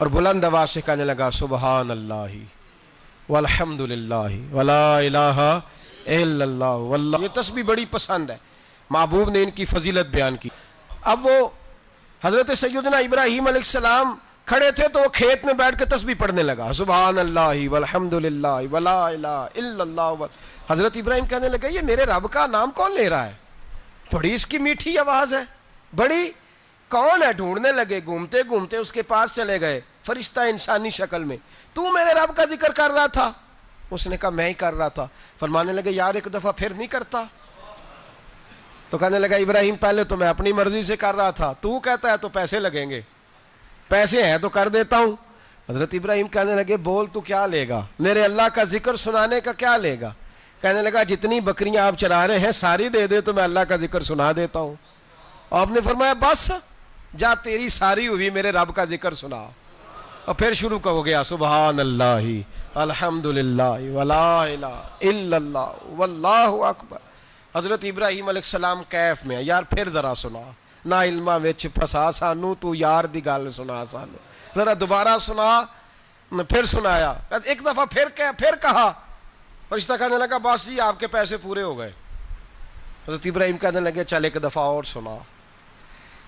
اور بلند آواز سے کہنے لگا سبحان اللہ والحمدللہ ولا الہ الا اللہ واللہ. یہ تسبیح بڑی پسند ہے، محبوب نے ان کی فضیلت بیان کی. اب وہ حضرت سیدنا ابراہیم علیہ السلام کھڑے تھے تو وہ کھیت میں بیٹھ کے تسبیح پڑھنے لگا سبحان اللہ والحمدللہ ولا الہ الا اللہ. حضرت ابراہیم کہنے لگے یہ میرے رب کا نام کون لے رہا ہے؟ بڑی اس کی میٹھی آواز ہے، بڑی کون ہے؟ ڈھونڈنے لگے، گھومتے گھومتے اس کے پاس چلے گئے، فرشتہ انسانی شکل میں. تو میرے رب کا ذکر کر رہا تھا؟ اس نے کہا میں ہی کر رہا تھا. فرمانے لگے یار ایک دفعہ پھر نہیں کرتا؟ تو کہنے لگا ابراہیم پہلے تو میں اپنی مرضی سے کر رہا تھا، تو کہتا ہے تو پیسے لگیں گے، پیسے ہیں تو کر دیتا ہوں. حضرت ابراہیم کہنے لگے بول تو کیا لے گا؟ میرے اللہ کا ذکر سنانے کا کیا لے گا؟ کہنے لگا جتنی بکریاں آپ چرا رہے ہیں ساری دے دے تو میں اللہ کا ذکر سنا دیتا ہوں. آپ نے فرمایا بس جا تیری ساری ہوئی میرے رب کا ذکر سنا. اور پھر شروع ہو گیا سبحان اللہ الحمدللہ ولا الہ الا اللہ واللہ اکبر. حضرت ابراہیم علیہ السلام کیف میں یار پھر ذرا سنا، نہ علماں وچ پھسا سانو، تو یار دی گل سنا سانو، ذرا دوبارہ سنا. پھر سنایا، ایک دفعہ پھر کہا. فرشتہ کہنے لگا بس جی آپ کے پیسے پورے ہو گئے. حضرت ابراہیم کہنے لگے چل ایک دفعہ اور سنا.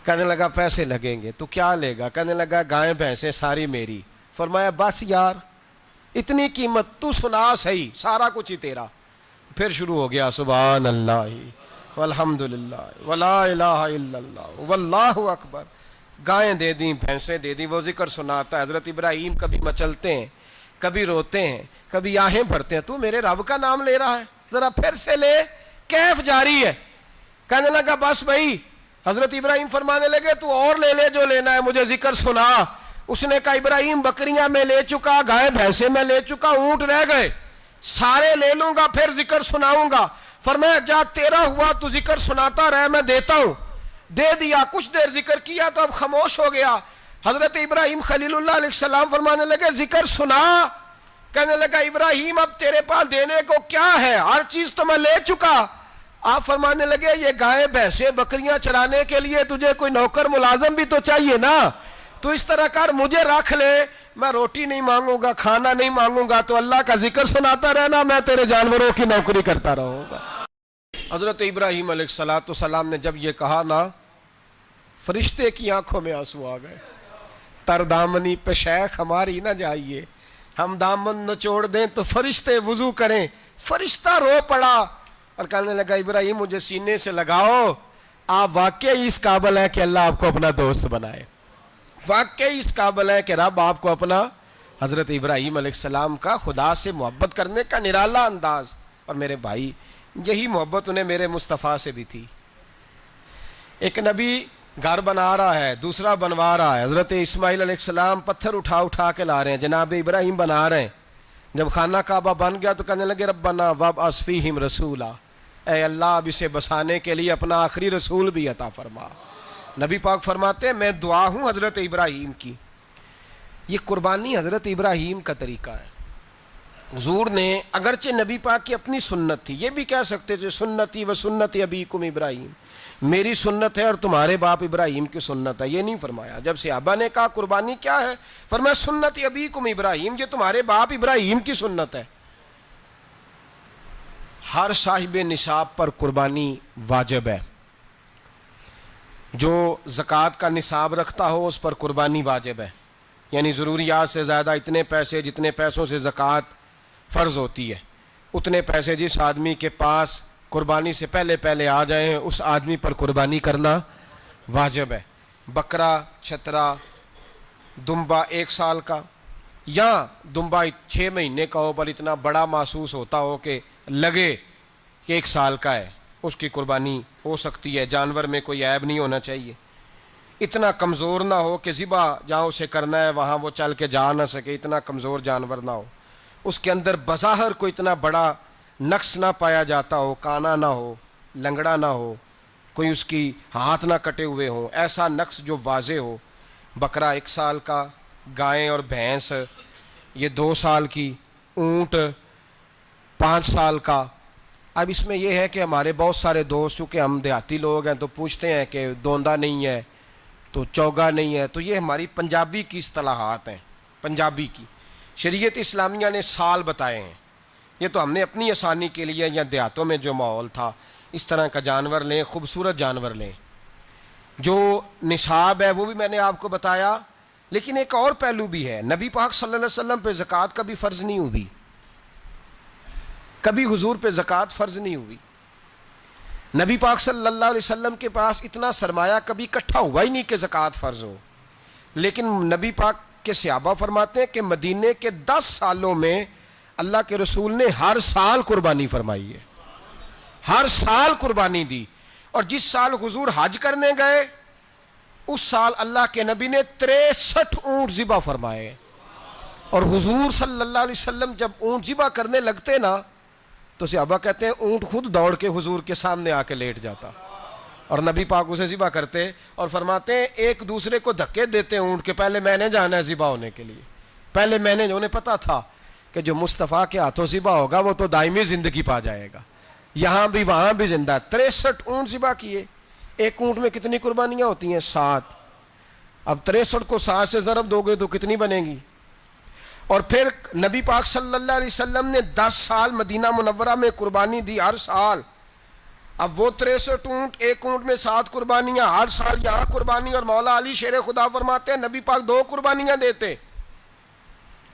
کہنے لگا پیسے لگیں گے. تو کیا لے گا؟ کہنے لگا گائیں بھینسیں ساری میری. فرمایا بس یار اتنی قیمت، تو سنا صحیح، سارا کچھ ہی تیرا. پھر شروع ہو گیا سبحان اللہ والحمدللہ ولا الہ الا اللہ واللہ اکبر. گائیں دے دیں، بھینسیں دے دیں، وہ ذکر سناتا ہے. حضرت ابراہیم کبھی مچلتے ہیں، کبھی روتے ہیں، کبھی آہیں بھرتے ہیں. تو میرے رب کا نام لے رہا ہے، ذرا پھر سے لے. کیف جاری ہے. کہنے لگا بس بھائی. حضرت ابراہیم فرمانے لگے تو اور لے لے جو لینا ہے، مجھے ذکر سنا. اس نے کہا ابراہیم بکریاں میں لے چکا، گائے بھینسیں میں لے چکا، اونٹ رہ گئے، سارے لے لوں گا پھر ذکر سناؤں گا. فرمایا جا تیرا ہوا تو ذکر سناتا رہ، میں دیتا ہوں. دے دیا. کچھ دیر ذکر کیا تو اب خاموش ہو گیا. حضرت ابراہیم خلیل اللہ علیہ السلام فرمانے لگے ذکر سنا. کہنے لگا ابراہیم اب تیرے پاس دینے کو کیا ہے؟ ہر چیز تو میں لے چکا. آپ فرمانے لگے یہ گائے بھینسیں بکریاں چرانے کے لیے تجھے کوئی نوکر ملازم بھی تو چاہیے نا. تو اس طرح کر مجھے رکھ لے، میں روٹی نہیں مانگوں گا، کھانا نہیں مانگوں گا، تو اللہ کا ذکر سناتا رہنا، میں تیرے جانوروں کی نوکری کرتا رہوں گا. حضرت ابراہیم علیہ السلام نے جب یہ کہا نا، فرشتے کی آنکھوں میں آنسو آ گئے. تر دامنی پہ شیخ ہماری نہ جائیے، ہم دامن نچوڑ دیں تو فرشتے وضو کریں. فرشتہ رو پڑا اور کہنے لگا ابراہیم مجھے سینے سے لگاؤ، آپ واقعی اس قابل ہے کہ اللہ آپ کو اپنا دوست بنائے، واقعی اس قابل ہے کہ رب آپ کو اپنا. حضرت ابراہیم علیہ السلام کا خدا سے محبت کرنے کا نرالا انداز. اور میرے بھائی یہی محبت انہیں میرے مصطفیٰ سے بھی تھی. ایک نبی گھر بنا رہا ہے، دوسرا بنوا رہا ہے. حضرت اسماعیل علیہ السلام پتھر اٹھا کے لا رہے ہیں، جناب ابراہیم بنا رہے ہیں. جب خانہ کعبہ بن گیا تو کہنے لگے ربنا وابعث فیہم رسولا، اے اللہ اب اسے بسانے کے لیے اپنا آخری رسول بھی عطا فرما. نبی پاک فرماتے ہیں میں دعا ہوں حضرت ابراہیم کی. یہ قربانی حضرت ابراہیم کا طریقہ ہے. حضور نے اگرچہ نبی پاک کی اپنی سنت تھی، یہ بھی کہہ سکتے تھے سنتی و سنت ابیکم ابراہیم، میری سنت ہے اور تمہارے باپ ابراہیم کی سنت ہے. یہ نہیں فرمایا. جب صحابہ نے کہا قربانی کیا ہے، فرمایا سنت ابیکم ابراہیم، یہ تمہارے باپ ابراہیم کی سنت ہے. ہر صاحب نصاب پر قربانی واجب ہے. جو زکوٰۃ کا نصاب رکھتا ہو اس پر قربانی واجب ہے. یعنی ضروریات سے زیادہ اتنے پیسے، جتنے پیسوں سے زکوٰۃ فرض ہوتی ہے، اتنے پیسے جس آدمی کے پاس قربانی سے پہلے آ جائیں اس آدمی پر قربانی کرنا واجب ہے. بکرا، چھترا، دمبا 1 سال کا یا دمبا 6 مہینے کا ہو پر اتنا بڑا محسوس ہوتا ہو کہ لگے کہ 1 سال کا ہے، اس کی قربانی ہو سکتی ہے. جانور میں کوئی عیب نہیں ہونا چاہیے. اتنا کمزور نہ ہو کہ ذبح جہاں اسے کرنا ہے وہاں وہ چل کے جا نہ سکے، اتنا کمزور جانور نہ ہو. اس کے اندر بظاہر کوئی اتنا بڑا نقص نہ پایا جاتا ہو، کانا نہ ہو، لنگڑا نہ ہو، کوئی اس کی ہاتھ نہ کٹے ہوئے ہوں، ایسا نقص جو واضح ہو. بکرا 1 سال کا، گائیں اور بھینس یہ 2 سال کی، اونٹ 5 سال کا. اب اس میں یہ ہے کہ ہمارے بہت سارے دوست چونکہ ہم دیہاتی لوگ ہیں تو پوچھتے ہیں کہ دوندا نہیں ہے، تو چوگا نہیں ہے. تو یہ ہماری پنجابی کی اصطلاحات ہیں, پنجابی کی. شریعت اسلامیہ نے سال بتائے ہیں. یہ تو ہم نے اپنی آسانی کے لیے, یا دیہاتوں میں جو ماحول تھا اس طرح کا جانور لیں, خوبصورت جانور لیں. جو نصاب ہے وہ بھی میں نے آپ کو بتایا. لیکن ایک اور پہلو بھی ہے, نبی پاک صلی اللہ علیہ وسلم پہ زکوٰۃ کبھی فرض نہیں ہوئی, کبھی حضور پہ زکوٰۃ فرض نہیں ہوئی. نبی پاک صلی اللہ علیہ وسلم کے پاس اتنا سرمایہ کبھی اکٹھا ہوا ہی نہیں کہ زکوٰۃ فرض ہو. لیکن نبی پاک کے صحابہ فرماتے ہیں کہ مدینے کے 10 سالوں میں اللہ کے رسول نے ہر سال قربانی فرمائی ہے, ہر سال قربانی دی. اور جس سال حضور حج کرنے گئے اس سال اللہ کے نبی نے 63 اونٹ ذبح فرمائے. اور حضور صلی اللہ علیہ وسلم جب اونٹ ذبح کرنے لگتے نا تو صحابہ کہتے ہیں اونٹ خود دوڑ کے حضور کے سامنے آ کے لیٹ جاتا, اور نبی پاک اسے ذبح کرتے اور فرماتے ہیں ایک دوسرے کو دھکے دیتے اونٹ کے, پہلے میں نے جانا ہے ذبح ہونے کے لیے, پہلے میں نے. انہیں پتا تھا کہ جو مصطفیٰ کے ہاتھوں ذبح ہوگا وہ تو دائمی زندگی پا جائے گا, یہاں بھی وہاں بھی زندہ. 63 اونٹ ذبح کیے. ایک اونٹ میں کتنی قربانیاں ہوتی ہیں؟ 7. اب 63 کو 7 سے ضرب دو گے تو کتنی بنے گی؟ اور پھر نبی پاک صلی اللہ علیہ وسلم نے 10 سال مدینہ منورہ میں قربانی دی, ہر سال. اب وہ 63 اونٹ, ایک اونٹ میں 7 قربانیاں, ہر سال یہاں قربانی. اور مولا علی شیر خدا فرماتے ہیں نبی پاک 2 قربانیاں دیتے.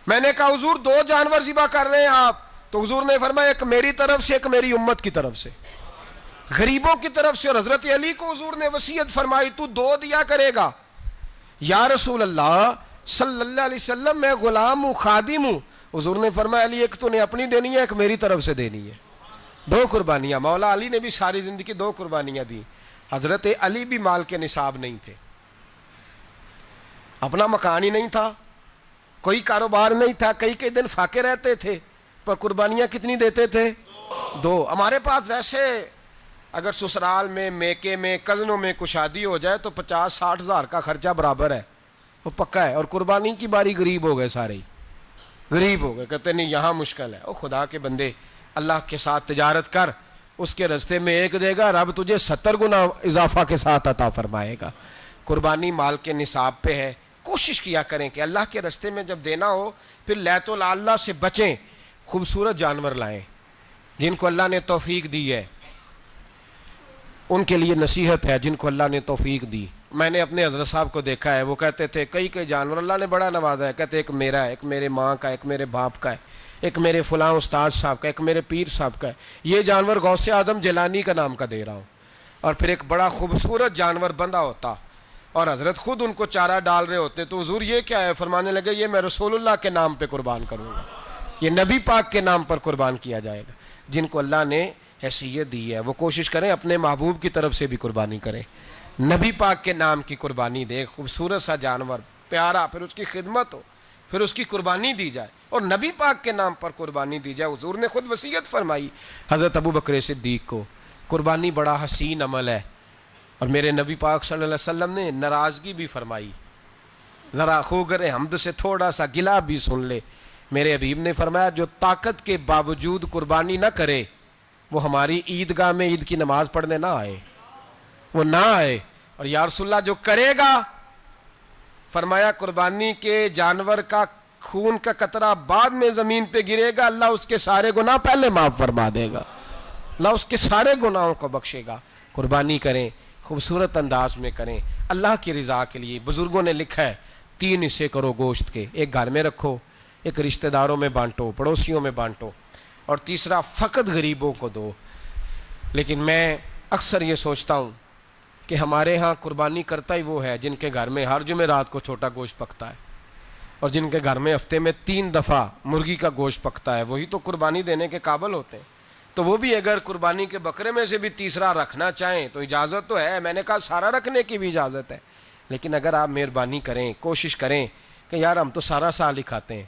میں نے کہا حضور 2 جانور ذبح کر رہے ہیں آپ, تو حضور نے فرمایا ایک میری طرف سے, ایک میری امت کی طرف سے, غریبوں کی طرف سے. اور حضرت علی کو حضور نے وصیت فرمائی تو 2 دیا کرے گا. یا رسول اللہ صلی اللہ علیہ وسلم میں غلام ہوں, خادم ہوں. حضور نے فرمایا علی ایک تو نے اپنی دینی ہے, ایک میری طرف سے دینی ہے. 2 قربانیاں. مولا علی نے بھی ساری زندگی 2 قربانیاں دی. حضرت علی بھی مال کے نصاب نہیں تھے, اپنا مکان ہی نہیں تھا, کوئی کاروبار نہیں تھا, کئی دن فاقے رہتے تھے, پر قربانیاں کتنی دیتے تھے؟ 2. ہمارے پاس ویسے اگر سسرال میں, میکے میں, کزنوں میں کچھ شادی ہو جائے تو 50-60 ہزار کا خرچہ برابر ہے, وہ پکا ہے. اور قربانی کی باری غریب ہو گئے, سارے ہی غریب ہو گئے. کہتے نہیں یہاں مشکل ہے. او خدا کے بندے, اللہ کے ساتھ تجارت کر, اس کے رستے میں 1 دے گا, رب تجھے 70 گنا اضافہ کے ساتھ عطا فرمائے گا. قربانی مال کے نصاب پہ ہے. کوشش کیا کریں کہ اللہ کے رستے میں جب دینا ہو پھر لیت اللہ سے بچیں, خوبصورت جانور لائیں. جن کو اللہ نے توفیق دی ہے ان کے لیے نصیحت ہے, جن کو اللہ نے توفیق دی. میں نے اپنے حضرت صاحب کو دیکھا ہے, وہ کہتے تھے کئی جانور اللہ نے بڑا نوازا ہے. کہتے ایک میرا ہے, ایک میرے ماں کا, ایک میرے باپ کا ہے, ایک میرے فلاں استاد صاحب کا, ایک میرے پیر صاحب کا ہے. یہ جانور غوث اعظم جیلانی کا نام کا دے رہا ہوں. اور پھر ایک بڑا خوبصورت جانور بندھا ہوتا اور حضرت خود ان کو چارہ ڈال رہے ہوتے. تو حضور یہ کیا ہے؟ فرمانے لگے یہ میں رسول اللہ کے نام پہ قربان کروں گا, یہ نبی پاک کے نام پر قربان کیا جائے گا. جن کو اللہ نے حیثیت دی ہے وہ کوشش کریں اپنے محبوب کی طرف سے بھی قربانی کریں, نبی پاک کے نام کی قربانی دے. خوبصورت سا جانور پیارا, پھر اس کی خدمت ہو, پھر اس کی قربانی دی جائے اور نبی پاک کے نام پر قربانی دی جائے. حضور نے خود وصیت فرمائی حضرت ابو بکر صدیق کو, قربانی بڑا حسین عمل ہے. اور میرے نبی پاک صلی اللہ علیہ وسلم نے ناراضگی بھی فرمائی, ذرا خوگر حمد سے تھوڑا سا گلا بھی سن لے. میرے حبیب نے فرمایا جو طاقت کے باوجود قربانی نہ کرے وہ ہماری عیدگاہ میں عید کی نماز پڑھنے نہ آئے, وہ نہ آئے. اور یا رسول اللہ جو کرے گا, فرمایا قربانی کے جانور کا خون کا قطرہ بعد میں زمین پہ گرے گا, اللہ اس کے سارے گناہ پہلے معاف فرما دے گا, اللہ اس کے سارے گناہوں کو بخشے گا. قربانی کریں, خوبصورت انداز میں کریں, اللہ کی رضا کے لیے. بزرگوں نے لکھا ہے 3 حصے کرو گوشت کے, ایک گھر میں رکھو, ایک رشتہ داروں میں بانٹو, پڑوسیوں میں بانٹو, اور تیسرا فقط غریبوں کو دو. لیکن میں اکثر یہ سوچتا ہوں کہ ہمارے ہاں قربانی کرتا ہی وہ ہے جن کے گھر میں ہر جمعرات کو چھوٹا گوشت پکتا ہے, اور جن کے گھر میں ہفتے میں 3 دفعہ مرغی کا گوشت پکتا ہے, وہی تو قربانی دینے کے قابل ہوتے ہیں. تو وہ بھی اگر قربانی کے بکرے میں سے بھی تیسرا رکھنا چاہیں تو اجازت تو ہے. میں نے کہا سارا رکھنے کی بھی اجازت ہے, لیکن اگر آپ مہربانی کریں, کوشش کریں کہ یار ہم تو سارا سال ہی کھاتے ہیں,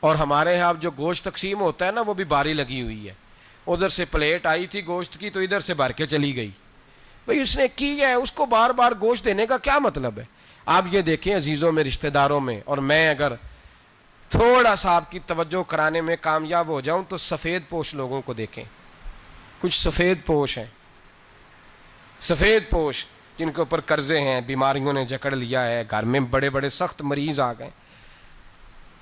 اور ہمارے یہاں جو گوشت تقسیم ہوتا ہے نا وہ بھی باری لگی ہوئی ہے. ادھر سے پلیٹ آئی تھی گوشت کی تو ادھر سے بھر کے چلی گئی. بھئی اس نے کی ہے, اس کو بار بار گوشت دینے کا کیا مطلب ہے؟ آپ یہ دیکھیں عزیزوں میں, رشتہ داروں میں, اور میں اگر تھوڑا سا آپ کی توجہ کرانے میں کامیاب ہو جاؤں تو سفید پوش لوگوں کو دیکھیں. کچھ سفید پوش ہیں, سفید پوش جن کے اوپر قرضے ہیں، بیماریوں نے جکڑ لیا ہے، گھر میں بڑے بڑے سخت مریض آ گئے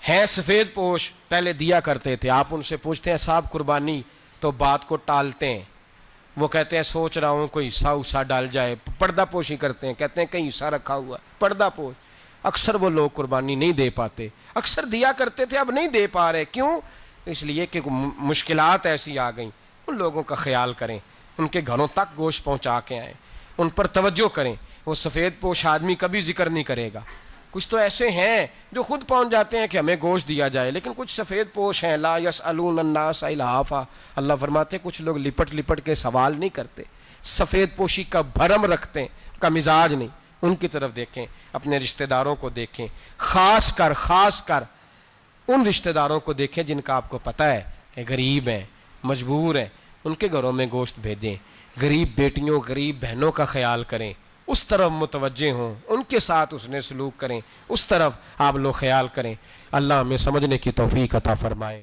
ہیں، سفید پوش پہلے دیا کرتے تھے، آپ ان سے پوچھتے ہیں صاحب قربانی، تو بات کو ٹالتے ہیں، وہ کہتے ہیں سوچ رہا ہوں کوئی حصہ ڈال جائے، پردہ پوشی کرتے ہیں، کہتے ہیں کہیں حصہ رکھا ہوا ہے، پردہ پوش۔ اکثر وہ لوگ قربانی نہیں دے پاتے، اکثر دیا کرتے تھے اب نہیں دے پا رہے، کیوں؟ اس لیے کہ مشکلات ایسی آ گئیں۔ ان لوگوں کا خیال کریں، ان کے گھروں تک گوشت پہنچا کے آئیں، ان پر توجہ کریں۔ وہ سفید پوش آدمی کبھی ذکر نہیں کرے گا۔ کچھ تو ایسے ہیں جو خود پہنچ جاتے ہیں کہ ہمیں گوشت دیا جائے، لیکن کچھ سفید پوش ہیں، لا یسألون الناس الحافا، اللہ فرماتے ہیں کچھ لوگ لپٹ لپٹ کے سوال نہیں کرتے، سفید پوشی کا بھرم رکھتے ہیں، کا مزاج نہیں۔ ان کی طرف دیکھیں، اپنے رشتہ داروں کو دیکھیں، خاص کر ان رشتہ داروں کو دیکھیں جن کا آپ کو پتہ ہے کہ غریب ہیں، مجبور ہیں، ان کے گھروں میں گوشت بھیجیں۔ غریب بیٹیوں، غریب بہنوں کا خیال کریں، اس طرف متوجہ ہوں، ان کے ساتھ اس نے سلوک کریں، اس طرف آپ لوگ خیال کریں۔ اللہ ہمیں سمجھنے کی توفیق عطا فرمائے۔